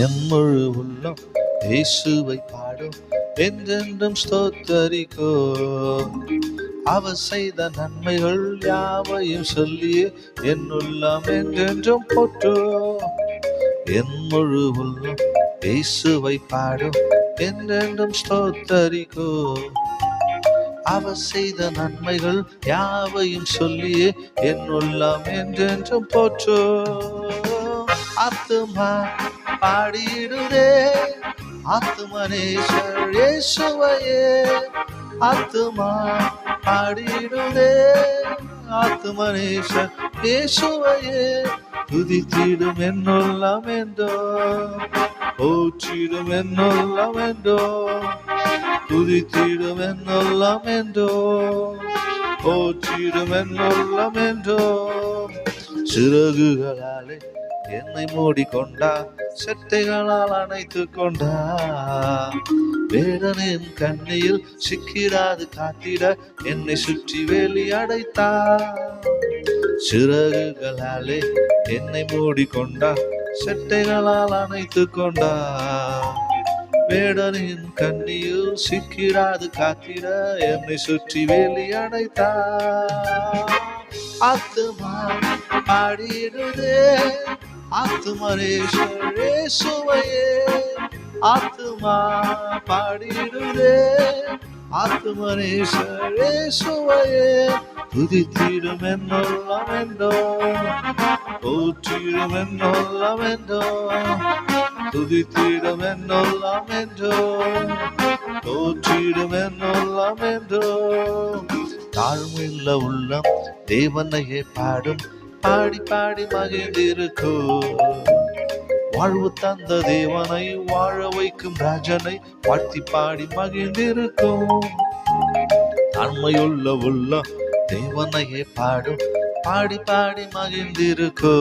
என் முழு உள்ளம் இயேசுவை பாடும், என்றென்றும் ஸ்தோத்தரிக்கோ. அவர் செய்த நன்மைகள் யாவையும் சொல்லியே என் உள்ளம் என்றென்றும் போற்றோ. என் முழு உள்ளம் இயேசுவை பாடும், என்றென்றும் ஸ்தோத்தரிக்கோ. அவர் செய்த நன்மைகள் யாவையும் சொல்லியே என் உள்ளம் என்றென்றும் போற்றோ. ஆத்துமா பாடிடுதே ஆத்துமனேஸ்வர் இயேசுவையே. ஆத்துமா பாடிடுதே ஆத்துமனேஸ்வர் இயேசுவையே. துதித்திடும் என்னுள்ளம் என்றோ, போற்றிடும் என்னுள்ளம் என்றோ. துதித்திடும் என்னுள்ளம் என்றோ, போற்றிடும் என்னுள்ளம் என்றோ. சிறகுகளாலே என்னை மூடிக்கொண்டா, செட்டைகளால் அணைத்து கொண்டா. வேடனின் கண்ணியில் சிக்கிராது காத்திட என்னை சுற்றி வேலி அடைத்தா. சிறகுகளாலே என்னை மூடிக்கொண்டா, செட்டைகளால் அணைத்து கொண்டா. வேடனின் கண்ணியில் சிக்கிராது காத்திட என்னை சுற்றி வேலி அடைத்தா. ஆத்துமா பாடிடுதே ஆத்துமனேஸ்வர் இயேசுவையே. ஆத்துமா பாடிடுதே ஆத்துமனேஸ்வர் இயேசுவையே. துதித்திடும் என்னுள்ளம் என்றோ, போற்றிடும் என்னுள்ளம் என்றோ. துதித்திடும் என்னுள்ளம் என்றோ, போற்றிடும் என்னுள்ளம் என்றோ. தாழ்மையுள்ள உள்ளம் தேவனையே பாடும், பாடி பாடி மகிழ்ந்திருக்கோ. வாழ்வு தந்த தேவனை வாழ வைக்கும் ராஜனை வாழ்த்தி பாடி மகிழ்ந்திருக்கும். தாழ்மையுள்ள உள்ளம் தேவனையே பாடும், பாடி பாடி மகிழ்ந்திருக்கோ.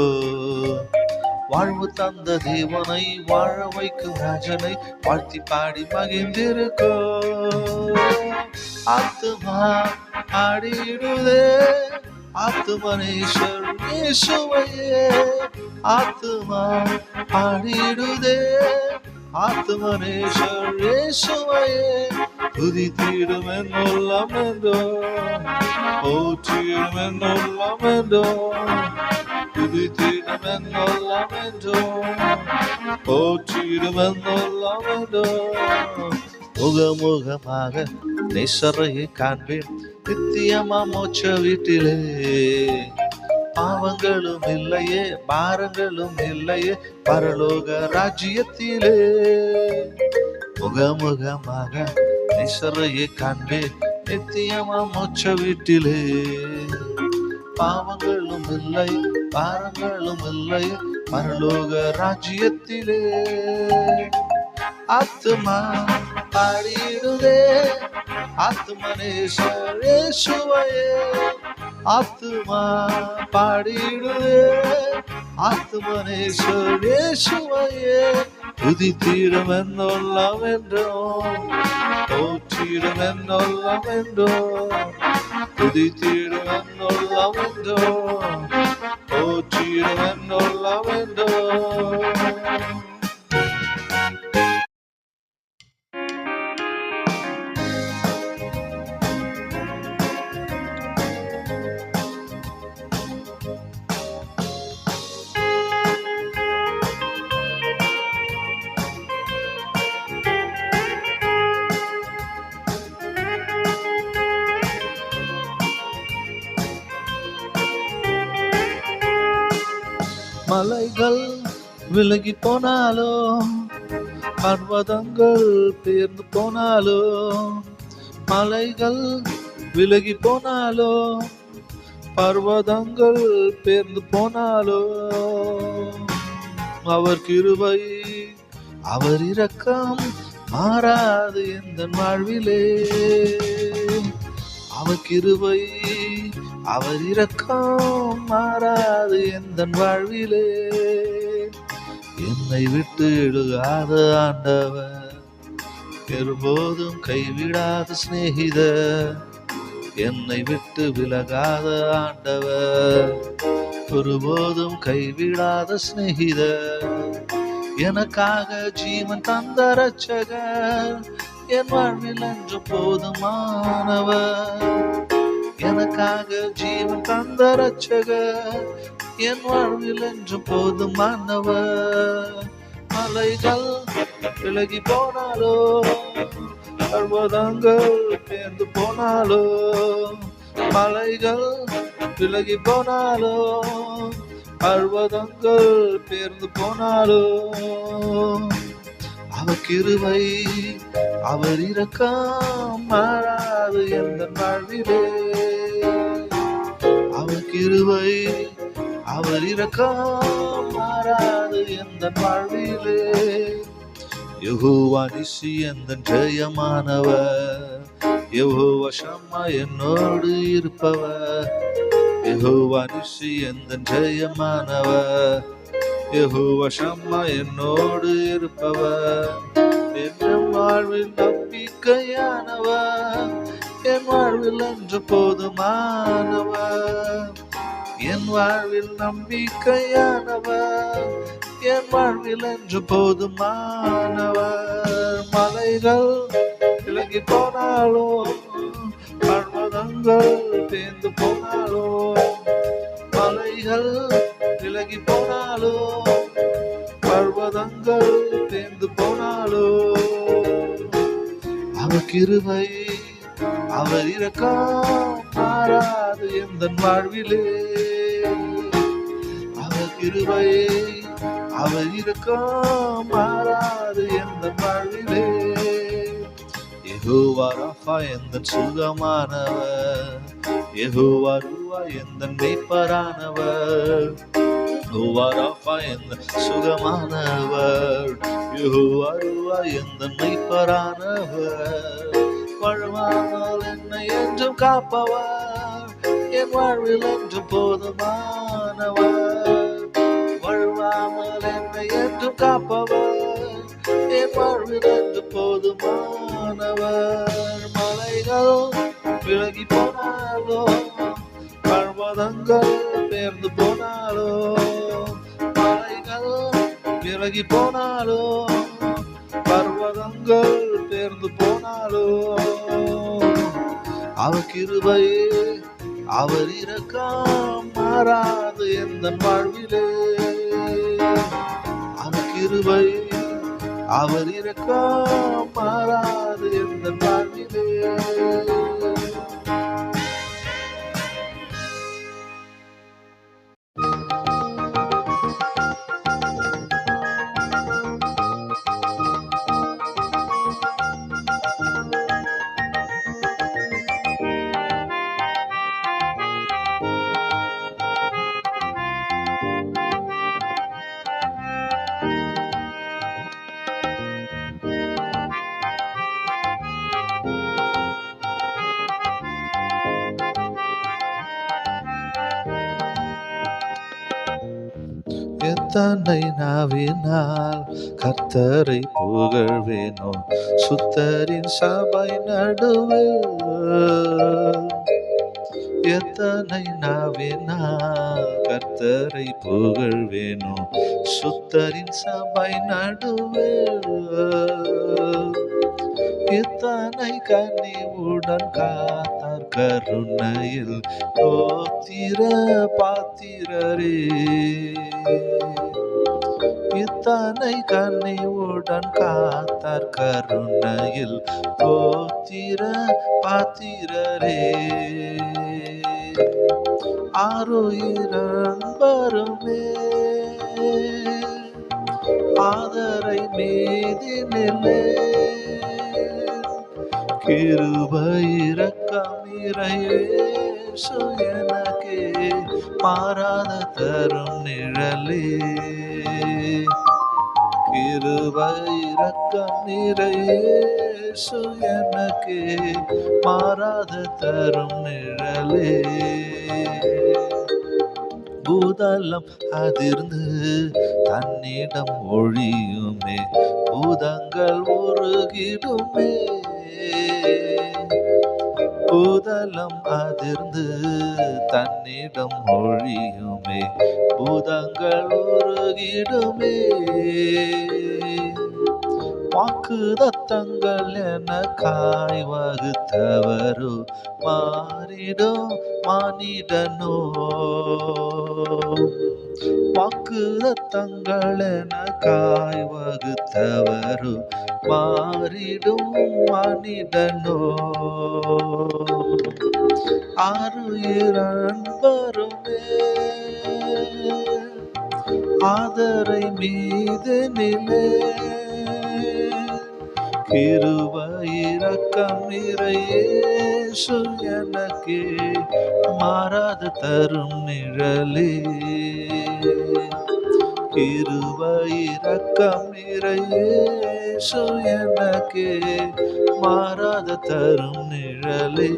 வாழ்வு தந்த தேவனை வாழ வைக்கும் ராஜனை வாழ்த்தி பாடி மகிழ்ந்திருக்கோ. ஆத்துமா பாடிடுதே ஆத்துமனேஸ்வர் இயேசுவையே. ஆத்துமா பாடிடுதே ஆத்துமனேஸ்வர் இயேசுவையே. துதித்திடும் என்னுள்ளம் என்றோ, போற்றிடும் என்னுள்ளம் என்றோ. துதித்திடும் என்னுள்ளம் என்றோ, போற்றிடும் என்னுள்ளம் என்றோ. முகமுகமாக நேசரையை காண்பேன் நித்தியமா மோட்ச வீட்டிலே. பாவங்களும் இல்லையே பாரங்களும் இல்லையே பரலோக ராஜ்யத்திலே. முகமுகமாக நேசரையை காண்பேன் நித்தியமா மோட்ச வீட்டிலே. பாவங்களும் இல்லை பாரங்களும் இல்லை பரலோக ராஜ்யத்திலே. ஆத்துமா பாடிடுதே ஆத்துமனேஸ்வர் இயேசுவையே. ஆத்துமா பாடிடுதே ஆத்துமனேஸ்வர் இயேசுவையே. துதித்திடும் என்னுள்ளம் என்றோ, போற்றிடும் என்னுள்ளம் என்றோ. துதித்திடும் என்னுள்ளம் என்றோ, போற்றிடும் என்னுள்ளம் என்றோ. மலைகள் விலகி போனாலோ, பர்வதங்கள் பெயர்ந்து போனாலோ. மலைகள் விலகி போனாலோ, பர்வதங்கள் பெயர்ந்து போனாலோ. அவர் கிருபை அவர் இரக்கம் மாறாது எந்த வாழ்விலே. அவர் கிருபை அவர் இரக்கம் மாறாது எந்த வாழ்விலே. என்னை விட்டு எழுகாத ஆண்டவர், ஒருபோதும் கைவிடாத சிநேகிதர். என்னை விட்டு விலகாத ஆண்டவர், ஒருபோதும் கைவிடாத சிநேகிதர். எனக்காக ஜீவன் தந்த ரட்சகர், என் வாழ்வில் என்று போதுமானவர். எனக்காக ஜீவன் தந்த ரட்சகர், என் வாழ்வில் என்று போதுமானவர். மலைகள் விலகி போனாலோ, பர்வதங்கள் பேர்ந்து போனாலோ, மலைகள் விலகி போனாலோ, பர்வதங்கள் பேர்ந்து போனாலோ, அவர் கிருபை அவர் இரக்கம் மாறாது எந்த வாழ்விலே. அவர் கிருபை அவர் இரக்கம் மாறாது எந்த வாழ்விலே. யெகோவா நிசி எந்த ஜெயமானவர், யெகோவா ஷம்மா என்னோடு இருப்பவர். யெகோவா நிசி எந்த ஜெயமானவர், யெகோவா ஷம்மா என்னோடு இருப்பவர். என் வாழ்வில் நம்பிக்கையானவர், என் வாழ்வில் என்று போதுமானவர். என் வாழ்வில் நம்பிக்கையானவர், என் வாழ்வில் என்று போதுமானவர். மலைகள் விலகி போனாலோ, பர்வதங்கள் பேர்ந்து போனாலோ, மலைகள் விலகி போனாலோ, பர்வதங்கள் பேர்ந்து போனாலோ, அவர் கிருபை அவர் இரக்கம் மாறாது எந்த வாழ்விலே. அவர் கிருபை அவர் இரக்கம் மாறாது எந்த வாழ்விலே. யெகோவா ராஃபா எந்த சுகமானவர், யெகோவா ரூவா எந்த மேய்ப்பரானவர். யெகோவா ராஃபா எந்த சுகமானவர், யெகோவா ரூவா எந்த மேய்ப்பரானவர். வாழ்வானால் என்னை என்றும் காப்பவர், என் வாழ்வில் என்று போதுமானவர். வாழ்வாமல் என்னை என்றும் காப்பவர், என் வாழ்வில் என்று போதுமானவர். மலைகள் விலகி போனாலோ, பர்வதங்கள் பேர்ந்து போனாலோ, மலைகள் விலகி போனாலோ, பர்வதங்கள் பேர்ந்து போனாலோ, அவர் கிருபை அவர் இரக்கம் மாறாது எந்த வாழ்விலே. அவர் கிருபை அவர் இரக்கம் மாறாது எந்த வாழ்விலே. எத்தனை நாவினால் கர்த்தரை புகழ்வேனோ, சுத்தரின் சபை நடுவில். எத்தனை நாவினால் கர்த்தரை புகழ்வேனோ, சுத்தரின் சபை நடுவில். இத்தனை கனிவுடன் காத்தார் கருணையில் தோத்திர பாத்திரரே. இத்தனை கனிவுடன் காத்தார் கருணையில் தோத்திர பாத்திரரே. ஆருயிரன்பருமே ஆதரை மீதினிலே, கிருபை இரக்கம் நிறையேசு எனக்கே மாறாத தரும் நிழலே. கிருபை இரக்கம் நிறையேசு எனக்கே மாறாத தரும் நிழலே. பூதலம் அதிர்ந்து தன்னிடம் ஒழியுமே, பூதங்கள் உருகிடுமே. பூதலம் அதிர்ந்து தன்னிடம் ஒழியுமே, பூதங்கள் உருகிடுமே. வாக்குதத்தங்கள் எனக்காய் வகுத்தவரோ மாறிடும் மானிடனோ. வாக்குதத்தங்கள் எனக்காய் வகுத்தவரோ மாறிடும் மானிடனோ. ஆருயிர் அன்பருமே ஆதரை மீது நிலே, கிருபை இரக்கம் நிறை இயேசு எனக்கே மாறாத தரும் நிழலே. கிருபை இரக்கம் நிறை இயேசு எனக்கே மாறாத தரும் நிழலே.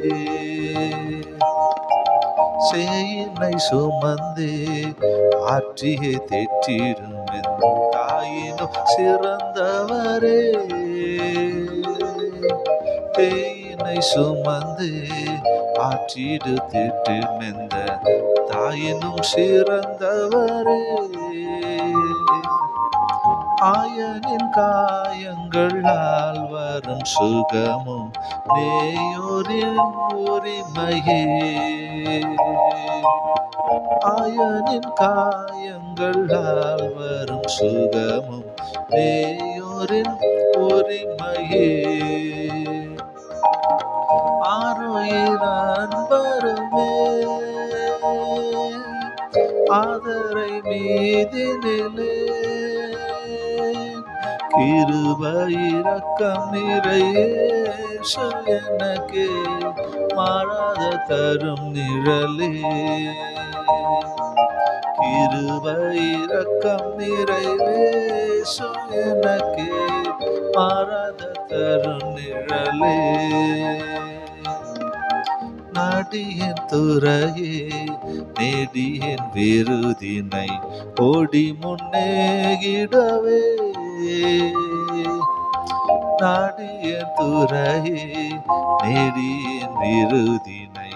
சேயினை சுமந்தே ஆற்றியே தேற்றிடும் என் தாயினும் சிறந்தவரே. தேயினை சுமந்து ஆற்றிடு தேற்றும் எந்த தாயினும் சிறந்தவரே. ஆயனின் காயங்களால் வரும் சுகமும் நேயோரின் உரிமையே. ஆயனின் காயங்களால் வரும் சுகமும் நேயோரின் உரிமையே. ஆருயிர் அன்பருமே ஆதரை மீதினிலே, கிருபை இரக்கம் நிறை இயேசு எனக்கே மாறாத தரும் நிழலே. கிருபை இரக்கம் நிறை இயேசு எனக்கே மாறாத தரும் நிழலே. நாடியன் துறையே நேடியன் விருதினை ஓடி முன்னேகிடவே. நாடியன் துறையே நேடியன் விருதினை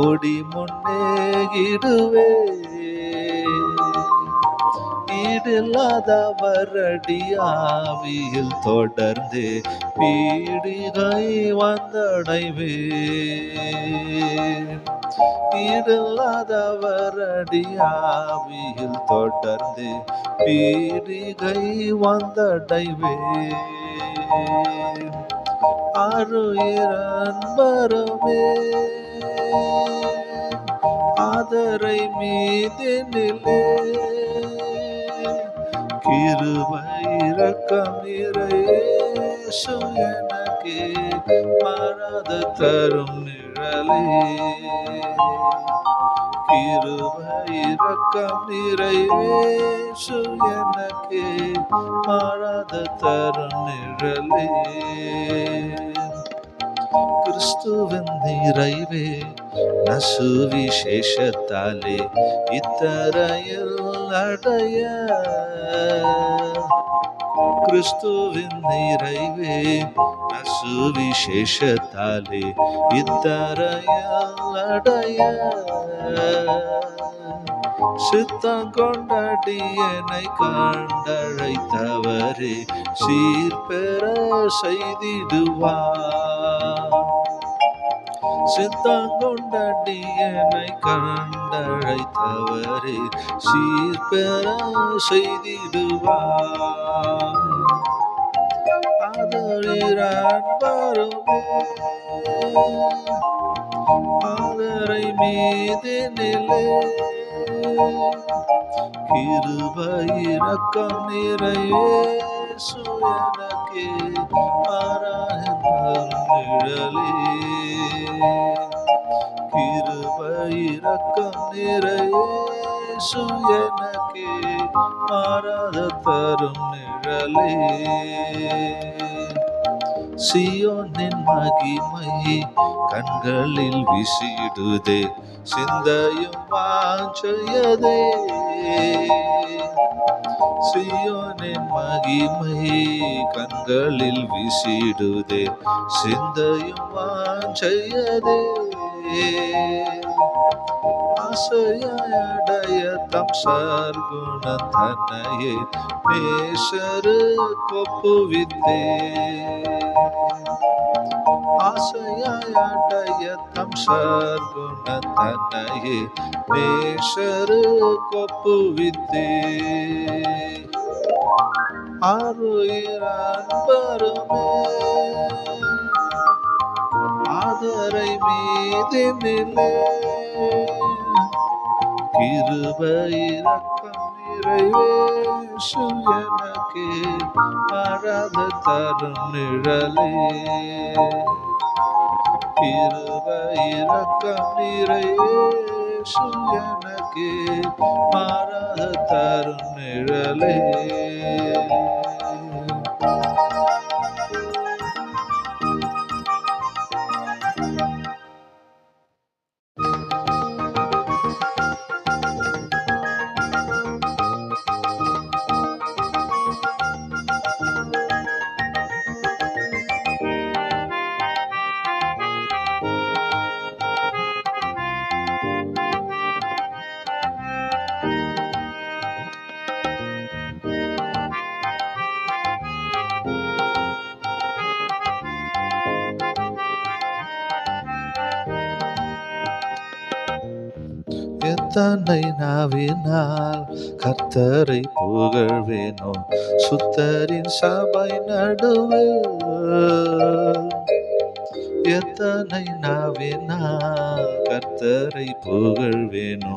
ஓடி முன்னேகிடுவே. ஈடில்லாதவரடி ஆவியில் தொடர்ந்து பீடிகை வந்தடைவே. ஈடில்லாதவரடி ஆவியில் தொடர்ந்து பீடிகை வந்தடைவே. ஆருயிர் அன்பருமே ஆதரை மீதினிலே, கிருபை இரக்கம் நிறை இயேசு எனக்கே மாறாத தரும் நிழலே. கிருபை இரக்கம் நிறை இயேசு எனக்கே மாறாத தரும் நிழலே. கிறிஸ்துவின் நிறைவே நசுவிசேஷத்தாலே இத்தரையில் அடைய. கிறிஸ்துவின் நிறைவே நசுவிசேஷத்தாலே இத்தரையில் அடைய. சித்தம் கொண்டாடியனை கண்டழைத்தவரே சீர்பெற செய்திடுவார். சித்தம் கொண்டாடியனை கண்டழைத்தவரே சீர்பெற செய்திடுவார். ஆதரிர் அன்பருமே ஆதரை மீதினிலே, கிருபை இரக்கம் நிறை இயேசு எனக்கே மாறாத நிழலே. கிருபை இரக்கம் நிறை இயேசு எனக்கே மாறாத தரும் நிழலே. சியோனின் மகிமை கண்களில் வீசிடுதே, சிந்தையும் வாஞ்சையதே. சியோனின் மகிமை கண்களில் வீசிடுதே, சிந்தையும் வாஞ்சையதே. ஆசையடைய தம் சர்க்குணம் தன்னையே நேசரு கொப்புவித்தே. ஆசையடைய தம் சர்க்குணம் தன்னையே நேசரு கொப்புவித்தே. ஆருயிர் அன்பருமே ஆதரை மீதினிலே, கிருபை இரக்கம் நிறைவேசு எனக்கே மறத தரும் நிழலே. கிருபை இரக்கம் நிறைவேசு எனக்கே மறத தரும் நிழலே. எத்தனை நாவினால் கர்த்தரை புகழ்வேனோ, சுத்தரின் சபை நடுவில். எத்தனை நாவினால் கர்த்தரை புகழ்வேனோ,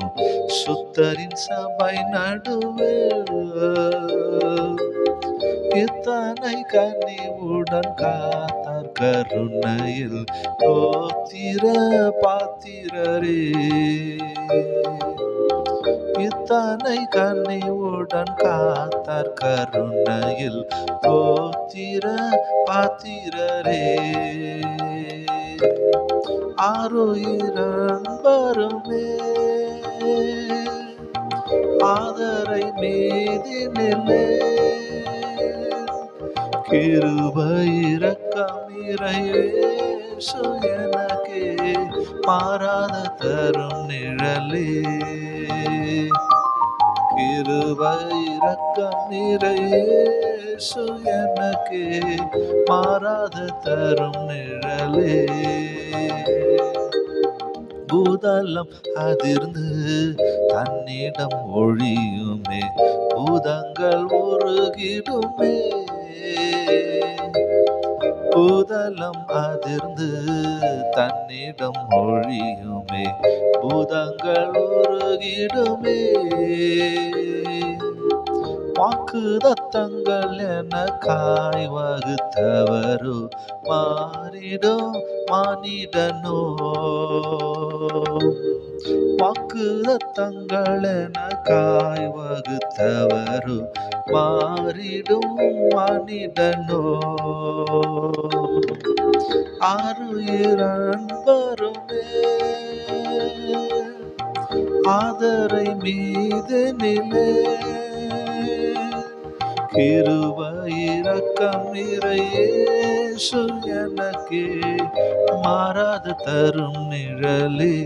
சுத்தரின் சபை நடுவில். இத்தனை கனிவுடன் காத்தார் கருணையில் தோத்திர பாத்திரரே. இத்தனை கனிவுடன் காத்தார் கருணையில் தோத்திர பாத்திரரே. ஆருயிர் அன்பருமே ஆதரை மீதினிலே, கிருபை இரக்கம் நிறைவேசு எனக்கே மாறாத தரும் நிழலே. கிருபை இரக்கம் நிறைவேசு எனக்கே மாறாத தரும் நிழலே. பூதலம் அதிர்ந்து தன்னிடம் ஒழியுமே, பூதங்கள் உருகிடுமே. பூதலம் அதிர்ந்து தன்னிடம் ஒழியுமே, பூதங்கள் உருகிடுமே. வாக்குதத்தங்கள் எனக்காய் வகுத்தவரோ மாறிடும் மானிடனோ. வாக்குதத்தங்கள் எனக்காய் வகுத்தவரோ மாறிடும் மானிடனோ. ஆருயிர் அன்பருமே ஆதரை மீதினிலே, கிருபை இரக்கம் நிறைவேசு எனக்கே மாறாத தரும் நிழலே.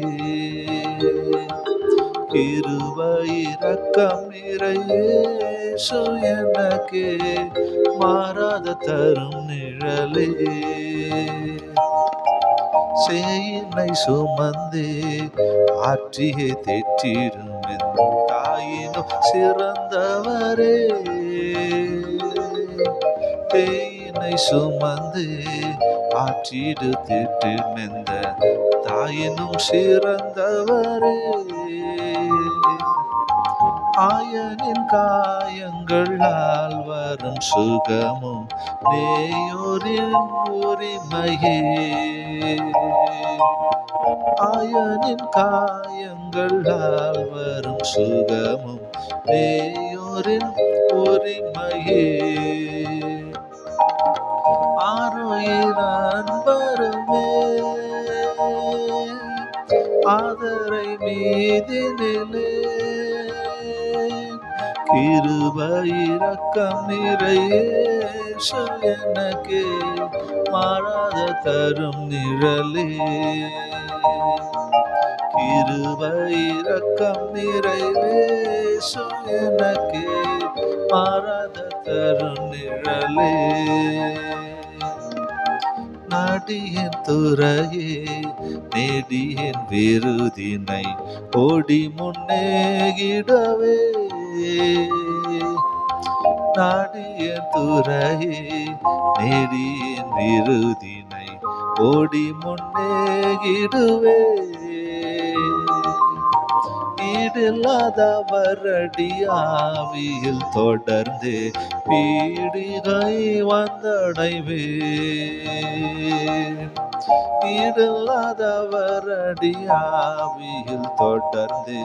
கிருபை இரக்கம் நிறைவேசு எனக்கே மாறாத தரும் நிழலே. சேயினை சுமந்தே ஆற்றியே தேற்றிடும் என் தாயினும் சிறந்தவரே. தேயினை சுமந்தே ஆற்றிடு தேற்றும் எந்த தாயினும் சிறந்தவரே. ஆயனின் காயங்களால் வரும் சுகமும் நேயோரின் உரிமையே. ஆயனின் காயங்களால் வரும் சுகமும் நேயோரின் உரிமையே. ஆரோ ஆருயிர் அன்பருமே ஆதரை மீதினிலே கிருபை இரக்கம் நிறையேசு எனக்கு மாறாத தரும் நிழலே கிருபை இரக்கம் நிறைவேசு எனக்கு மாறாத தரும் நிழலே நாடியன் துறையே நேடியன் விருதினை ஓடி முன்னேகிடவே நாடியன் துறையே நேடியன் விருதினை ஓடி முன்னேகிடுவே ஈடில்லாதவரடி ஆவியில் தொடர்ந்து பீடிகை வந்தடைவே ஈடில்லாதவரடி ஆவியில் தொடர்ந்து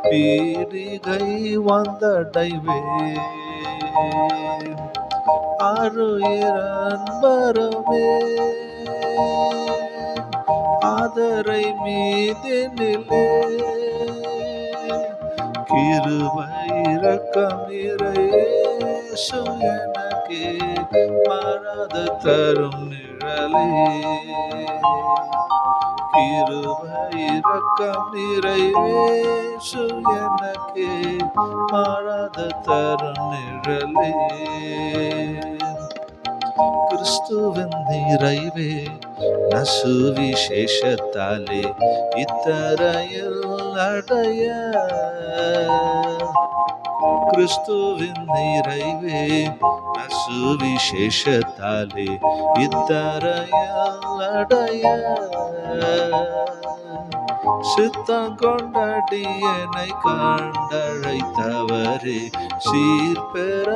பீடிகை வந்தடைவே ஆருயிர் அன்பருமே ஆதரை மீதினிலே கிருபை இரக்கம் நிறையேசு எனக்கு மாறாத தரும் நிழலே கிருபை இரக்கம் நிறையேசு எனக்கு மாறாத தரும் நிழலே கிறிஸ்துவின் நிறைவே நசுவிசேஷத்தாலே இத்தரையில் அடைய கிறிஸ்துவின் நிறைவே நசுவிசேஷத்தாலே இத்தரையில் அடைய சித்தம் கொண்டடியனை கண்டழைத்தவரே சீர்பெற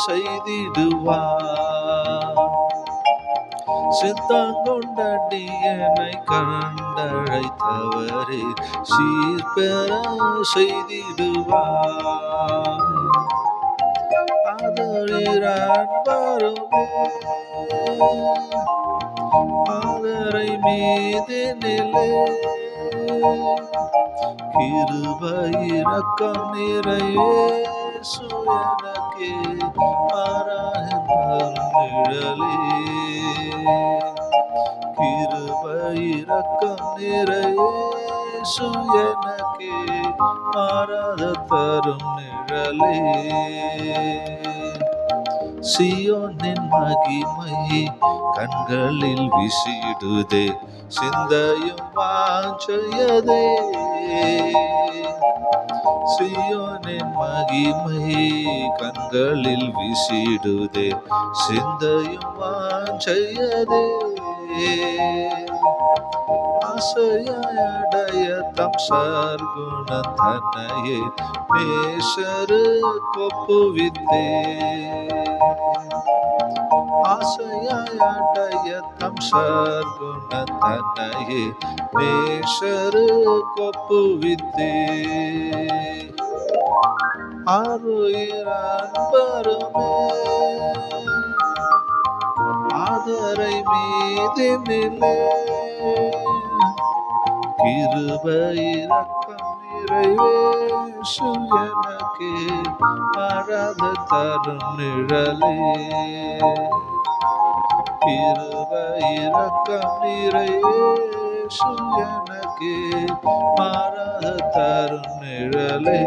செய்திடுவார் சித்தங்கொண்டடியனை கண்டழைத்தவரே சீர்பெற செய்திடுவார் ஆதரிர் அன்பருமே ஆதரை மீதினிலே கிருபை இரக்கம் நிறையேசு எனக்கு மாறாத நிழலே கிருபை இரக்கம் நிறையேசு எனக்கு மாறாத தரும் நிழலே சியோனின் மகிமை கண்களில் விசிடுதே சிந்தையும் வாஞ்சையதே சியோனின் மகிமை கண்களில் விசிடுதே சிந்தையும் வாஞ்சையதே ஆசையடைய தம் சர்க்குணம் தன்னையே நேசரு கொப்புவித்தே ஆசையடைய தம் சர்க்குணம் தன்னையே நேசரு கொப்புவித்தே ஆருயிர் அன்பருமே ஆதரை மீதினிலே கிருபை இரக்கம் நிறைவேசு எனக்கு மாறாத தரும் நிழலே கிருபை இரக்கம் நிறைவேசு எனக்கு மாறாத தரும் நிழலே